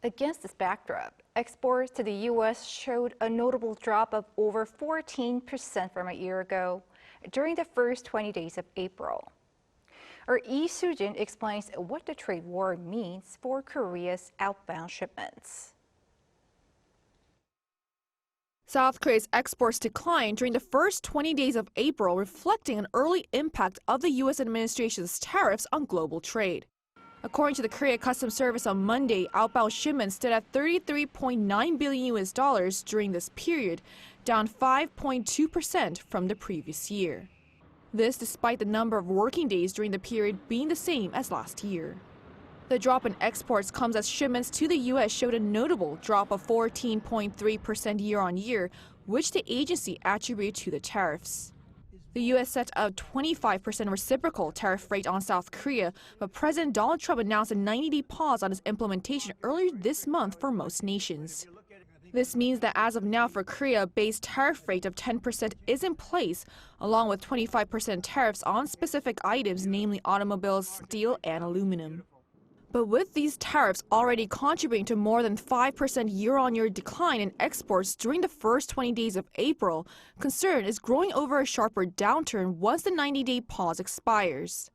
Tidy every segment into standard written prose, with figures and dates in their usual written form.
Against this backdrop, exports to the U.S. showed a notable drop of over 14% from a year ago during the first 20 days of April. Our Lee Soo-jin explains what the trade war means for Korea's outbound shipments. South Korea's exports declined during the first 20 days of April, reflecting an early impact of the U.S. administration's tariffs on global trade. According to the Korea Customs Service on Monday, outbound shipments stood at $33.9 billion during this period, down 5.2% from the previous year. This despite the number of working days during the period being the same as last year. The drop in exports comes as shipments to the U.S. showed a notable drop of 14.3% year-on-year, which the agency attributed to the tariffs. The U.S. set a 25% reciprocal tariff rate on South Korea, but President Donald Trump announced a 90-day pause on its implementation earlier this month for most nations. This means that as of now for Korea, a base tariff rate of 10% is in place, along with 25% tariffs on specific items, namely automobiles, steel, and aluminum. But with these tariffs already contributing to more than 5% year-on-year decline in exports during the first 20 days of April, concern is growing over a sharper downturn once the 90-day pause expires.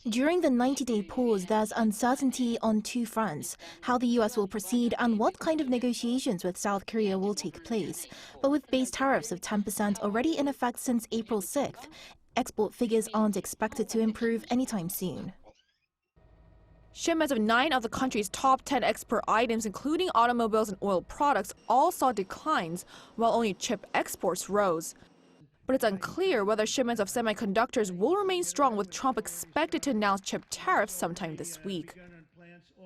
During the 90-day pause, there's uncertainty on two fronts: how the U.S. will proceed and what kind of negotiations with South Korea will take place. But with base tariffs of 10% already in effect since April 6th, export figures aren't expected to improve anytime soon. Shipments of 9 of the country's top 10 export items, including automobiles and oil products, all saw declines, while only chip exports rose. But it's unclear whether shipments of semiconductors will remain strong, with Trump expected to announce chip tariffs sometime this week.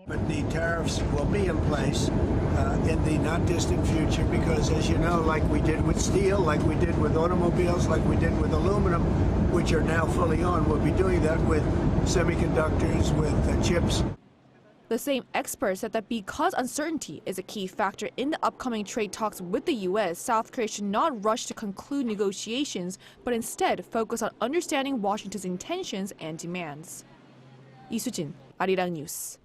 But the tariffs will be in place in the not-distant future because, as you know, like we did with steel, like we did with automobiles, like we did with aluminum, which are now fully on, we'll be doing that with semiconductors, with chips. The same expert said that because uncertainty is a key factor in the upcoming trade talks with the U.S., South Korea should not rush to conclude negotiations, but instead focus on understanding Washington's intentions and demands. Lee Soo-jin, Arirang News.